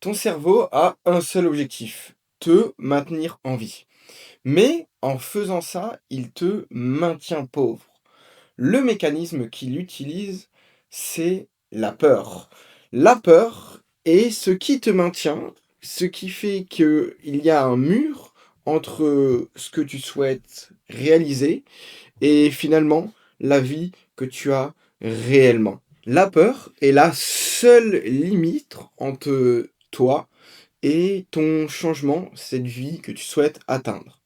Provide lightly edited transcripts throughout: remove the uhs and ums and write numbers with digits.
Ton cerveau a un seul objectif, te maintenir en vie. Mais en faisant ça, il te maintient pauvre. Le mécanisme qu'il utilise, c'est la peur. La peur est ce qui te maintient, ce qui fait qu'il y a un mur entre ce que tu souhaites réaliser et finalement la vie que tu as réellement. La peur est la seule limite entre toi et ton changement, cette vie que tu souhaites atteindre.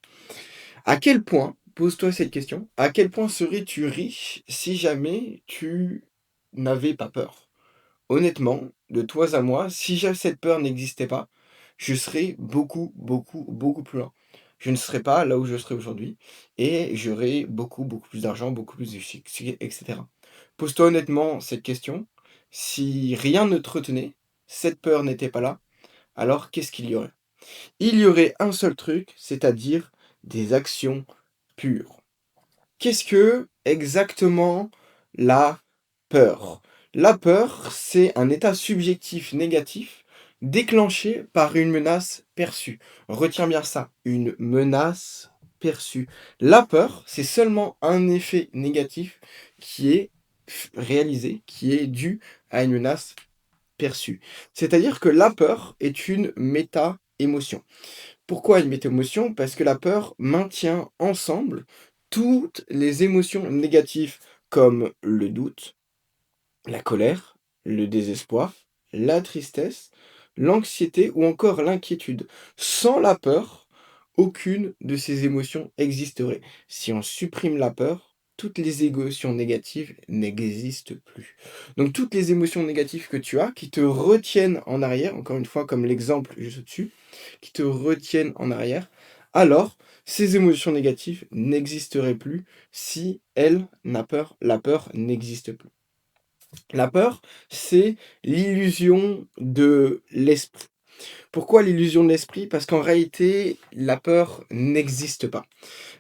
À quel point, pose-toi cette question, à quel point serais-tu riche si jamais tu n'avais pas peur? Honnêtement, de toi à moi, si cette peur n'existait pas, je serais beaucoup, beaucoup, beaucoup plus loin. Je ne serais pas là où je serais aujourd'hui et j'aurais beaucoup, beaucoup plus d'argent, beaucoup plus de succès, etc. Pose-toi honnêtement cette question. Si rien ne te retenait, cette peur n'était pas là, alors qu'est-ce qu'il y aurait? Il y aurait un seul truc, c'est-à-dire des actions pures. Qu'est-ce que exactement la peur? La peur, c'est un état subjectif négatif déclenché par une menace perçue. Retiens bien ça, une menace perçue. La peur, c'est seulement un effet négatif qui est réalisé, qui est dû à une menace perçue. C'est-à-dire que la peur est une méta-émotion. Pourquoi une méta-émotion? Parce que la peur maintient ensemble toutes les émotions négatives comme le doute, la colère, le désespoir, la tristesse, l'anxiété ou encore l'inquiétude. Sans la peur, aucune de ces émotions existerait. Si on supprime la peur, toutes les émotions négatives n'existent plus. Donc toutes les émotions négatives que tu as, qui te retiennent en arrière, encore une fois comme l'exemple juste au-dessus, qui te retiennent en arrière, alors ces émotions négatives n'existeraient plus si la peur n'existe plus. La peur, c'est l'illusion de l'esprit. Pourquoi l'illusion de l'esprit? Parce qu'en réalité, la peur n'existe pas.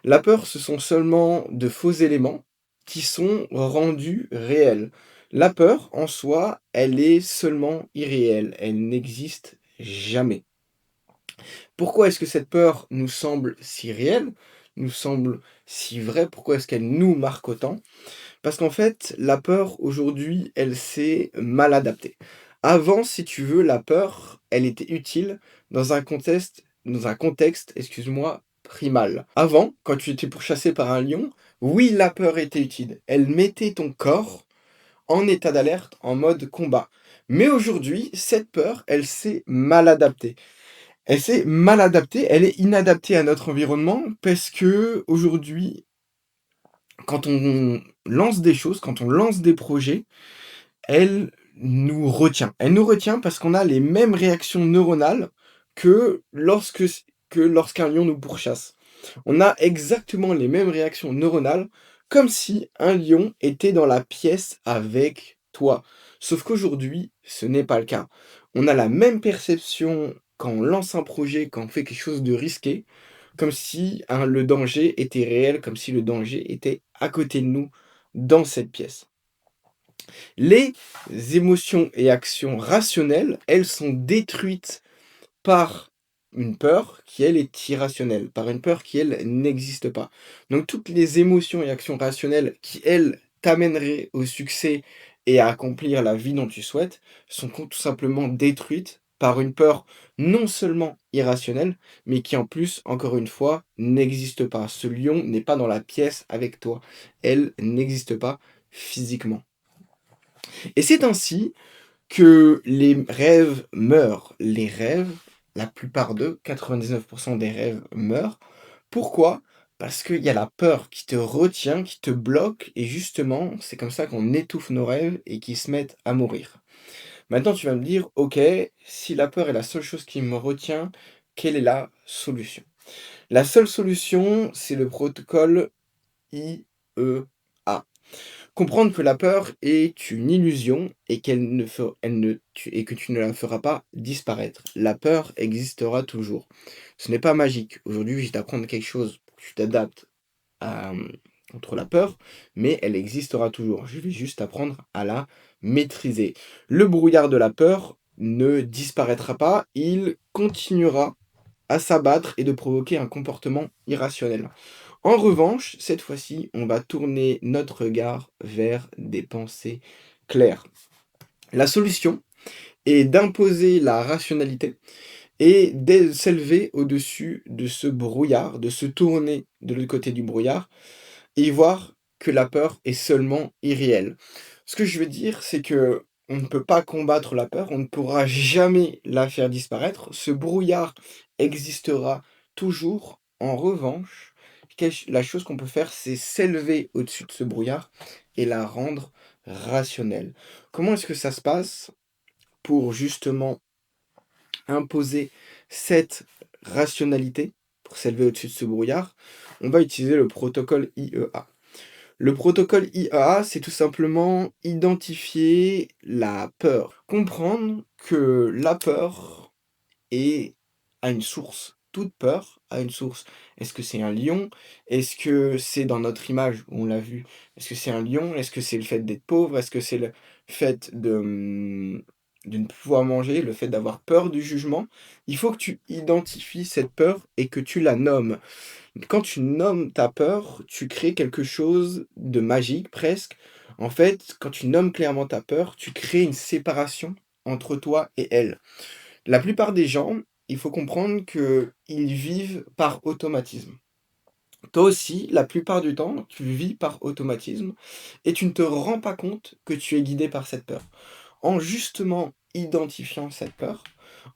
La peur, ce sont seulement de faux éléments qui sont rendus réels. La peur, en soi, elle est seulement irréelle. Elle n'existe jamais. Pourquoi est-ce que cette peur nous semble si réelle, nous semble si vraie? Pourquoi est-ce qu'elle nous marque autant? Parce qu'en fait, la peur aujourd'hui, elle s'est mal adaptée. Avant, si tu veux, la peur, elle était utile dans un contexte, excuse-moi, primal. Avant, quand tu étais pourchassé par un lion, oui, la peur était utile. Elle mettait ton corps en état d'alerte, en mode combat. Mais aujourd'hui, cette peur, elle s'est mal adaptée. Elle s'est mal adaptée, elle est inadaptée à notre environnement parce que aujourd'hui, quand on lance des choses, quand on lance des projets, elle nous retient. Elle nous retient parce qu'on a les mêmes réactions neuronales que lorsqu'un lion nous pourchasse. On a exactement les mêmes réactions neuronales, comme si un lion était dans la pièce avec toi. Sauf qu'aujourd'hui, ce n'est pas le cas. On a la même perception quand on lance un projet, quand on fait quelque chose de risqué, comme si le danger était réel, comme si le danger était à côté de nous, dans cette pièce. Les émotions et actions rationnelles, elles sont détruites par une peur qui, elle, est irrationnelle, par une peur qui, elle, n'existe pas. Donc toutes les émotions et actions rationnelles qui, elles, t'amèneraient au succès et à accomplir la vie dont tu souhaites, sont tout simplement détruites par une peur non seulement irrationnelle, mais qui en plus, encore une fois, n'existe pas. Ce lion n'est pas dans la pièce avec toi. Elle n'existe pas physiquement. Et c'est ainsi que les rêves meurent. Les rêves, la plupart d'eux, 99% des rêves meurent. Pourquoi? Parce qu'il y a la peur qui te retient, qui te bloque, et justement, c'est comme ça qu'on étouffe nos rêves et qu'ils se mettent à mourir. Maintenant, tu vas me dire, ok, si la peur est la seule chose qui me retient, quelle est la solution? La seule solution, c'est le protocole IEA. Comprendre que la peur est une illusion et et que tu ne la feras pas disparaître. La peur existera toujours. Ce n'est pas magique. Aujourd'hui, je vais t'apprendre quelque chose pour que tu t'adaptes à, contre la peur, mais elle existera toujours. Je vais juste apprendre à la maîtriser. Le brouillard de la peur, ne disparaîtra pas, il continuera à s'abattre et de provoquer un comportement irrationnel. En revanche, cette fois-ci, on va tourner notre regard vers des pensées claires. La solution est d'imposer la rationalité et de s'élever au-dessus de ce brouillard, de se tourner de l'autre côté du brouillard et voir que la peur est seulement irréelle. Ce que je veux dire, c'est que on ne peut pas combattre la peur, on ne pourra jamais la faire disparaître. Ce brouillard existera toujours. En revanche, la chose qu'on peut faire, c'est s'élever au-dessus de ce brouillard et la rendre rationnelle. Comment est-ce que ça se passe pour justement imposer cette rationalité, pour s'élever au-dessus de ce brouillard? On va utiliser le protocole IEA. Le protocole IAA, c'est tout simplement identifier la peur. Comprendre que la peur est a une source. Toute peur a une source. Est-ce que c'est un lion? Est-ce que c'est dans notre image où on l'a vu? Est-ce que c'est un lion? Est-ce que c'est le fait d'être pauvre? Est-ce que c'est le fait de ne pouvoir manger, le fait d'avoir peur du jugement? Il faut que tu identifies cette peur et que tu la nommes. Quand tu nommes ta peur, tu crées quelque chose de magique presque. En fait, quand tu nommes clairement ta peur, tu crées une séparation entre toi et elle. La plupart des gens, il faut comprendre qu'ils vivent par automatisme. Toi aussi, la plupart du temps, tu vis par automatisme et tu ne te rends pas compte que tu es guidé par cette peur. En justement identifiant cette peur,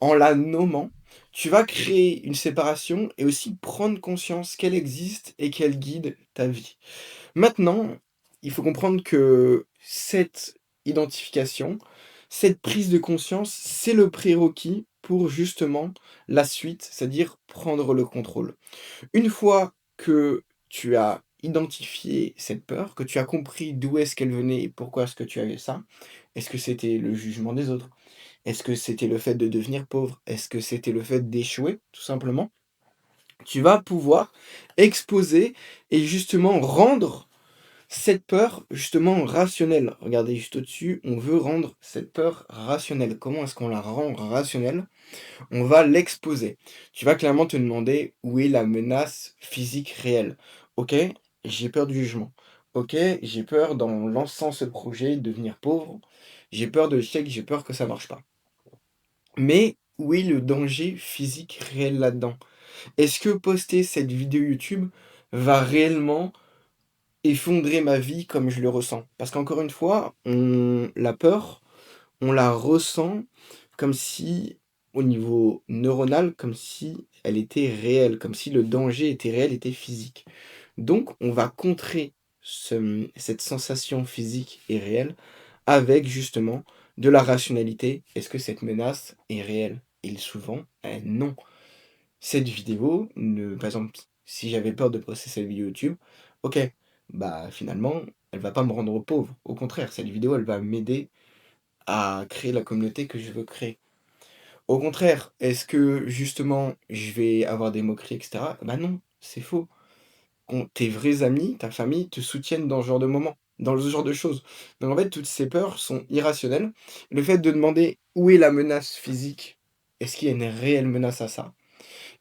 en la nommant, tu vas créer une séparation et aussi prendre conscience qu'elle existe et qu'elle guide ta vie. Maintenant, il faut comprendre que cette identification, cette prise de conscience, c'est le prérequis pour justement la suite, c'est-à-dire prendre le contrôle. Une fois que tu as identifié cette peur, que tu as compris d'où est-ce qu'elle venait et pourquoi est-ce que tu avais ça, est-ce que c'était le jugement des autres? Est-ce que c'était le fait de devenir pauvre? Est-ce que c'était le fait d'échouer, tout simplement? Tu vas pouvoir exposer et justement rendre cette peur justement rationnelle. Regardez juste au-dessus, on veut rendre cette peur rationnelle. Comment est-ce qu'on la rend rationnelle? On va l'exposer. Tu vas clairement te demander où est la menace physique réelle. OK, j'ai peur du jugement. OK, j'ai peur dans lançant ce projet de devenir pauvre. J'ai peur de l'échec, j'ai peur que ça marche pas. Mais où est le danger physique réel là-dedans? Est-ce que poster cette vidéo YouTube va réellement effondrer ma vie comme je le ressens? Parce qu'encore une fois, la peur, on la ressent comme si, au niveau neuronal, comme si elle était réelle, comme si le danger était réel, était physique. Donc on va contrer cette sensation physique et réelle avec justement de la rationalité. Est-ce que cette menace est réelle? Et souvent, non. Cette vidéo par exemple, si j'avais peur de poster cette vidéo YouTube, OK, bah, finalement, elle va pas me rendre pauvre. Au contraire, cette vidéo, elle va m'aider à créer la communauté que je veux créer. Au contraire, est-ce que justement je vais avoir des moqueries et cetera? Bah non, c'est faux. Tes vrais amis, ta famille te soutiennent dans ce genre de moments, dans ce genre de choses. Donc en fait, toutes ces peurs sont irrationnelles. Le fait de demander où est la menace physique, est-ce qu'il y a une réelle menace à ça?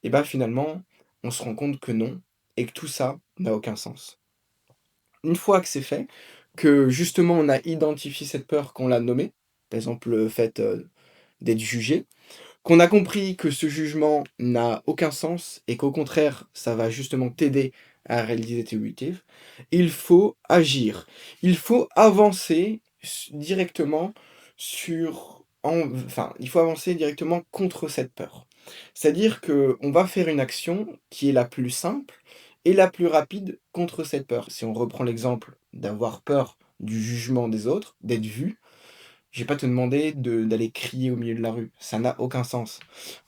Et bah finalement, on se rend compte que non et que tout ça n'a aucun sens. Une fois que c'est fait, que justement on a identifié cette peur, qu'on l'a nommée, par exemple le fait, d'être jugé, qu'on a compris que ce jugement n'a aucun sens et qu'au contraire, ça va justement t'aider à réaliser tes objectifs, il faut agir. Il faut avancer directement il faut avancer directement contre cette peur. C'est-à-dire qu'on va faire une action qui est la plus simple et la plus rapide contre cette peur. Si on reprend l'exemple d'avoir peur du jugement des autres, d'être vu, je vais pas te demander d'aller crier au milieu de la rue, ça n'a aucun sens.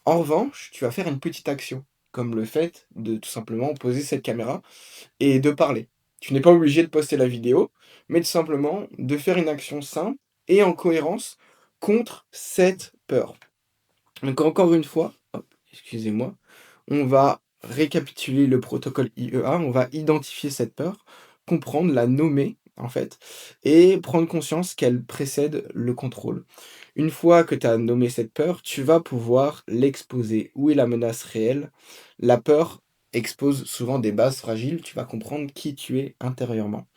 En revanche, tu vas faire une petite action, comme le fait de tout simplement poser cette caméra et de parler. Tu n'es pas obligé de poster la vidéo, mais tout simplement de faire une action simple et en cohérence contre cette peur. Donc encore une fois, hop, excusez-moi, on va récapituler le protocole IEA, on va identifier cette peur, comprendre, la nommer, en fait, et prendre conscience qu'elle précède le contrôle. Une fois que tu as nommé cette peur, tu vas pouvoir l'exposer. Où est la menace réelle? La peur expose souvent des bases fragiles, tu vas comprendre qui tu es intérieurement.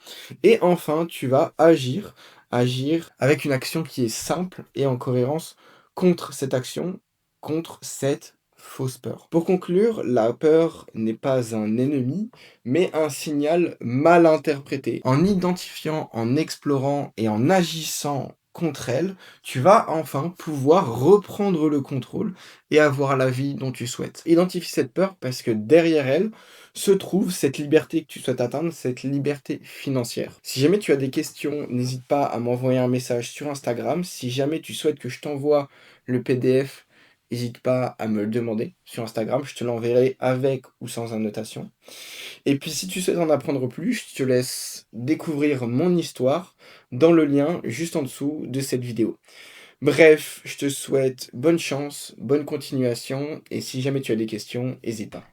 Et enfin, tu vas agir avec une action qui est simple et en cohérence contre cette action, contre cette fausse peur. Pour conclure, la peur n'est pas un ennemi, mais un signal mal interprété. En identifiant, en explorant et en agissant contre elle, tu vas enfin pouvoir reprendre le contrôle et avoir la vie dont tu souhaites. Identifie cette peur parce que derrière elle se trouve cette liberté que tu souhaites atteindre, cette liberté financière. Si jamais tu as des questions, n'hésite pas à m'envoyer un message sur Instagram. Si jamais tu souhaites que je t'envoie le PDF, n'hésite pas à me le demander sur Instagram. Je te l'enverrai avec ou sans annotation. Et puis si tu souhaites en apprendre plus, je te laisse découvrir mon histoire dans le lien juste en dessous de cette vidéo. Bref, je te souhaite bonne chance, bonne continuation, et si jamais tu as des questions, n'hésite pas.